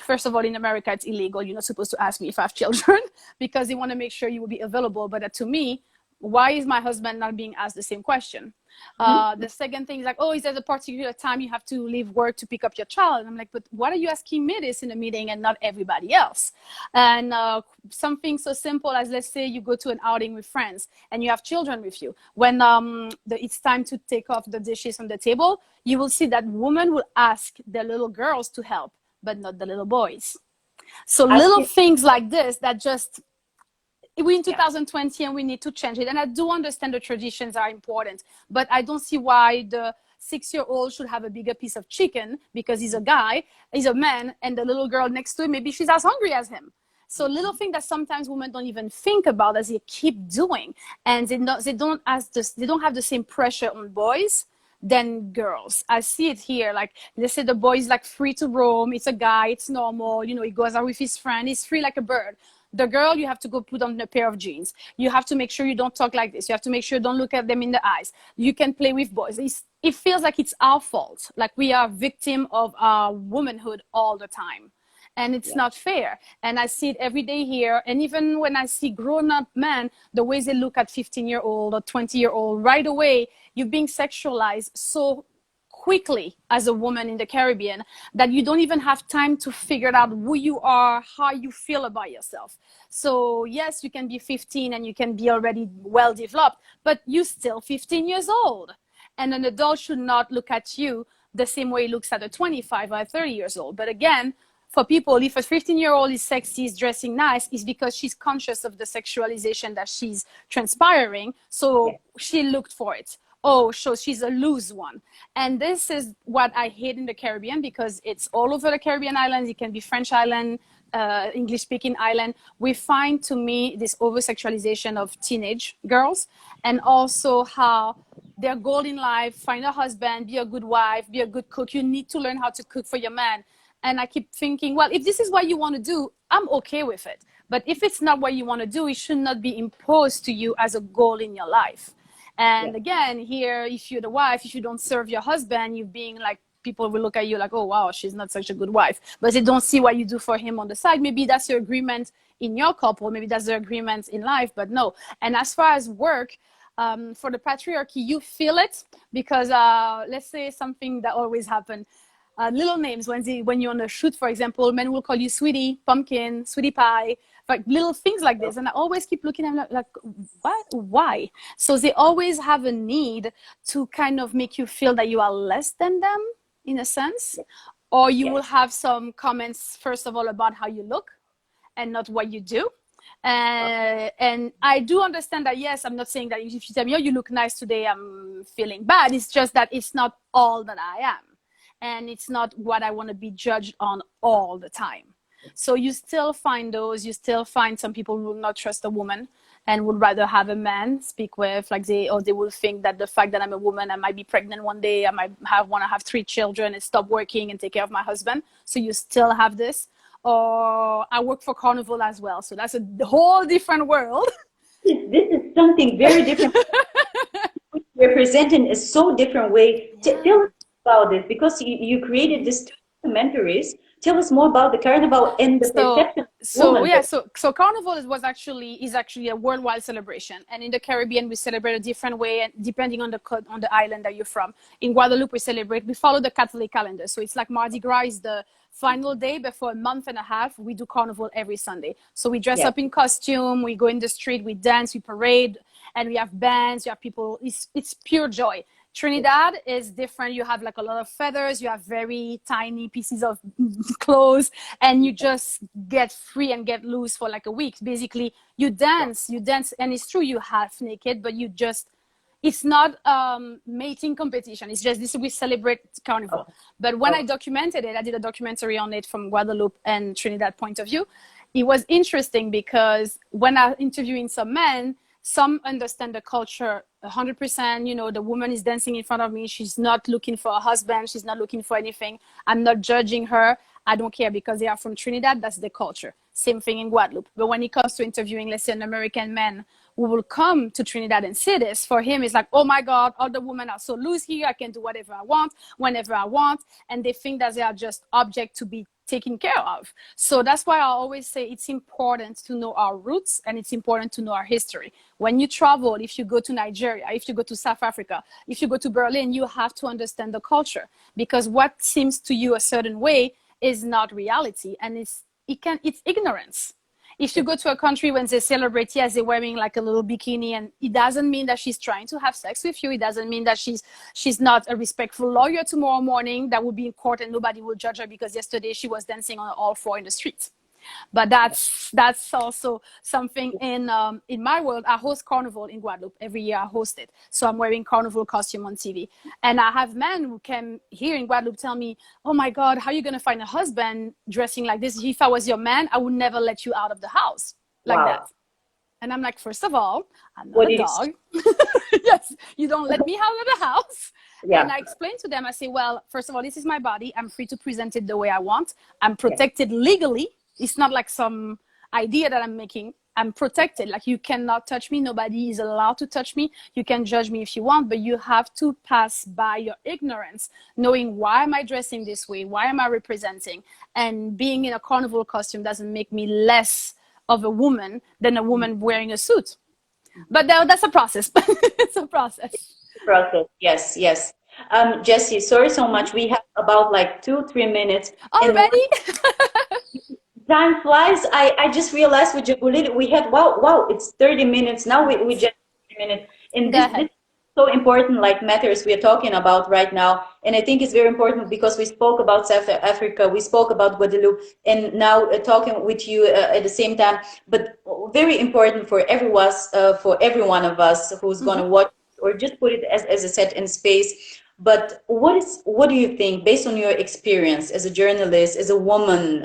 first of all, in America, it's illegal. You're not supposed to ask me if I have children because they want to make sure you will be available. But to me, why is my husband not being asked the same question? The second thing is like, oh, is there a particular time you have to leave work to pick up your child? And I'm like, but why are you asking me this in a meeting and not everybody else? And something so simple as, let's say you go to an outing with friends and you have children with you. When it's time to take off the dishes on the table, you will see that women will ask the little girls to help, but not the little boys. So little things like this that just... We're in 2020 and we need to change it. And I do understand the traditions are important, but I don't see why the 6-year-old should have a bigger piece of chicken because he's a guy, he's a man, and the little girl next to him, maybe she's as hungry as him. So little thing that sometimes women don't even think about as they keep doing. And they don't have the same pressure on boys than girls. I see it here. Like, let's say the boy is like free to roam. It's a guy, it's normal. You know, he goes out with his friend. He's free like a bird. The girl, you have to go put on a pair of jeans. You have to make sure you don't talk like this. You have to make sure you don't look at them in the eyes. You can play with boys. It feels like it's our fault. Like we are victim of our womanhood all the time. And it's not fair. And I see it every day here. And even when I see grown-up men, the ways they look at 15-year-old or 20-year-old, right away, you're being sexualized so quickly as a woman in the Caribbean that you don't even have time to figure out who you are, how you feel about yourself. So yes, you can be 15 and you can be already well developed, but you're still 15 years old. And an adult should not look at you the same way he looks at a 25 or 30 years old. But again, for people, if a 15-year-old is sexy, is dressing nice, it's because she's conscious of the sexualization that she's transpiring. So she looked for it. Oh, so she's a loose one. And this is what I hate in the Caribbean, because it's all over the Caribbean islands. It can be French island, English-speaking island. We find, to me, this over-sexualization of teenage girls, and also how their goal in life, find a husband, be a good wife, be a good cook. You need to learn how to cook for your man. And I keep thinking, well, if this is what you want to do, I'm okay with it. But if it's not what you want to do, it should not be imposed to you as a goal in your life. And again, here, if you're the wife, if you don't serve your husband, you're being like, people will look at you like, oh, wow, she's not such a good wife. But they don't see what you do for him on the side. Maybe that's your agreement in your couple. Maybe that's the agreement in life, but no. And as far as work, for the patriarchy, you feel it because let's say something that always happened. Little names, when you're on a shoot, for example, men will call you sweetie, pumpkin, sweetie pie, like little things like this. And I always keep looking at them like, what? Why? So they always have a need to kind of make you feel that you are less than them, in a sense. Or you will have some comments, first of all, about how you look and not what you do. And I do understand that, yes, I'm not saying that if you tell me, oh, you look nice today, I'm feeling bad. It's just that it's not all that I am. And it's not what I want to be judged on all the time. So you still find some people who will not trust a woman and would rather have a man speak with, like they will think that the fact that I'm a woman, I might be pregnant one day, I might want to have 3 children and stop working and take care of my husband. So you still have this. Or I work for Carnival as well. So that's a whole different world. This is something very different. We're presenting a so different way. Tell us about this, because you created these documentaries. Tell us more about the carnival and the perception. So Carnival is actually a worldwide celebration, and in the Caribbean we celebrate a different way, and depending on the island that you're from. In Guadeloupe we follow the Catholic calendar, so it's like Mardi Gras is the final day, but for a month and a half we do Carnival every Sunday. So we dress up in costume, we go in the street, we dance, we parade, and we have bands, you have people. It's pure joy. Trinidad is different. You have like a lot of feathers, you have very tiny pieces of clothes, and you just get free and get loose for like a week. Basically, you dance, and it's true, you half naked, but it's not mating competition. It's just this, we celebrate Carnival. But when I documented it, I did a documentary on it from Guadeloupe and Trinidad point of view. It was interesting because when I interviewing some men, Some understand the culture 100%. You know, the woman is dancing in front of me. She's not looking for a husband. She's not looking for anything. I'm not judging her. I don't care because they are from Trinidad. That's the culture. Same thing in Guadeloupe. But when it comes to interviewing, let's say, an American man who will come to Trinidad and see this, for him, it's like, oh my God, all the women are so loose here. I can do whatever I want, whenever I want. And they think that they are just object to be taken care of. So that's why I always say it's important to know our roots and it's important to know our history. When you travel, if you go to Nigeria, if you go to South Africa, if you go to Berlin, you have to understand the culture, because what seems to you a certain way is not reality, and it's ignorance. If you go to a country when they celebrate, yes, they're wearing like a little bikini, and it doesn't mean that she's trying to have sex with you. It doesn't mean that she's not a respectful lawyer tomorrow morning that will be in court and nobody will judge her because yesterday she was dancing on all four in the streets. But that's also something in my world. I host Carnival in Guadeloupe every year. I host it, so I'm wearing Carnival costume on TV, and I have men who came here in Guadeloupe tell me, "Oh my God, how are you gonna find a husband dressing like this? If I was your man, I would never let you out of the house like that." And I'm like, first of all, I'm not a dog. Yes, you don't let me out of the house. Yeah. And I explain to them, I say, well, first of all, this is my body. I'm free to present it the way I want. I'm protected legally. It's not like some idea that I'm making. I'm protected. Like, you cannot touch me. Nobody is allowed to touch me. You can judge me if you want, but you have to pass by your ignorance, knowing why am I dressing this way? Why am I representing? And being in a carnival costume doesn't make me less of a woman than a woman wearing a suit. But that's a process. It's a process. Yes, yes. Jessy, sorry so much. We have about like 2-3 minutes. Already? Time flies. I just realized with Jabulile we had wow, it's 30 minutes now. We just 30 minutes. And this is so important, like matters we are talking about right now. And I think it's very important because we spoke about South Africa, we spoke about Guadeloupe, and now talking with you at the same time. But very important for every one of us who's gonna watch or just put it as a set in space. But what do you think, based on your experience as a journalist, as a woman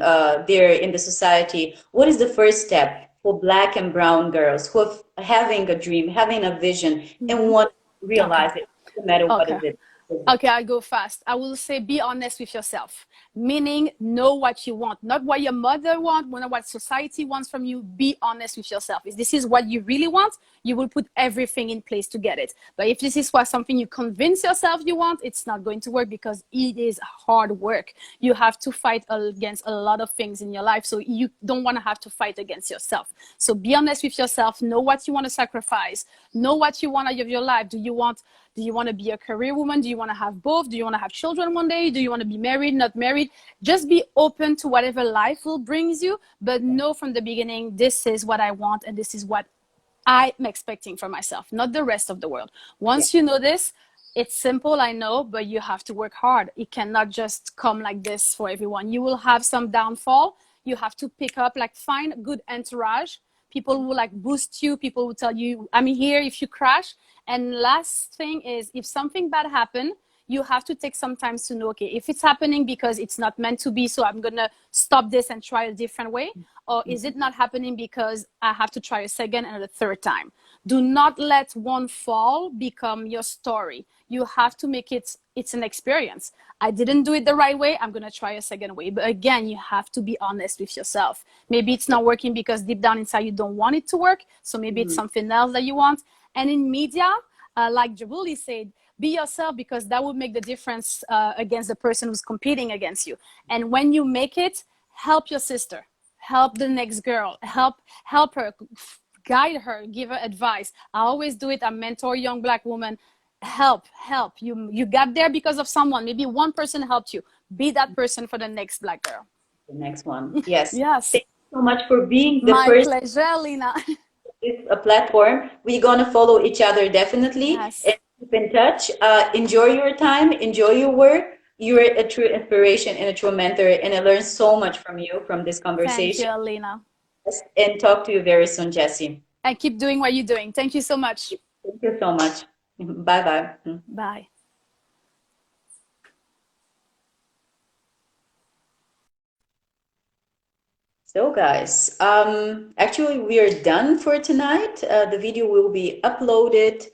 there in the society, what is the first step for Black and brown girls who are having a dream, having a vision, and want to realize it, no matter what it is? Okay, I'll go fast. I will say be honest with yourself, meaning know what you want, not what your mother wants, not what society wants from you. Be honest with yourself. If this is what you really want, you will put everything in place to get it. But if this is what something you convince yourself you want, it's not going to work because it is hard work. You have to fight against a lot of things in your life, so you don't want to have to fight against yourself. So be honest with yourself, know what you want to sacrifice, know what you want out of your life. Do you want to be a career woman? Do you want to have both? Do you want to have children one day? Do you want to be married, not married? Just be open to whatever life will brings you, but know from the beginning, this is what I want and this is what I'm expecting from myself, not the rest of the world. Once you know this, it's simple, I know, but you have to work hard. It cannot just come like this for everyone. You will have some downfall. You have to pick up, like, find a good entourage. People will like boost you. People will tell you, I'm here if you crash. And last thing is, if something bad happened, you have to take some time to know, okay, if it's happening because it's not meant to be, so I'm going to stop this and try a different way, or is it not happening because I have to try a second and a third time? Do not let one fall become your story. You have to make it's an experience. I didn't do it the right way. I'm going to try a second way. But again, you have to be honest with yourself. Maybe it's not working because deep down inside you don't want it to work. So maybe it's something else that you want. And in media, like Jabulile said, be yourself, because that will make the difference against the person who's competing against you. And when you make it, help your sister, help the next girl, help her, guide her, give her advice. I always do it. I mentor a young Black woman. Help. You got there because of someone. Maybe one person helped you. Be that person for the next Black girl. The next one. Yes. Yes. Thank you so much for being the My first. My pleasure, Alina. It's a platform. We're going to follow each other definitely. Yes. And keep in touch. Enjoy your time. Enjoy your work. You're a true inspiration and a true mentor. And I learned so much from you, from this conversation. Thank you, Alina. And talk to you very soon, Jessy. And keep doing what you're doing. Thank you so much. Thank you so much. Bye-bye. Bye. So guys, actually we are done for tonight. The video will be uploaded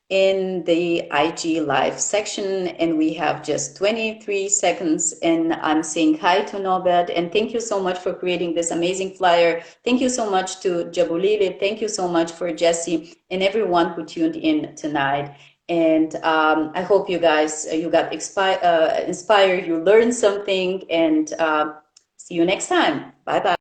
in the IG live section and we have just 23 seconds and I'm saying hi to Norbert and thank you so much for creating this amazing flyer. Thank you so much to Jabulile. Thank you so much for Jessy and everyone who tuned in tonight. And I hope you guys, you got inspired, you learned something and see you next time. Bye bye.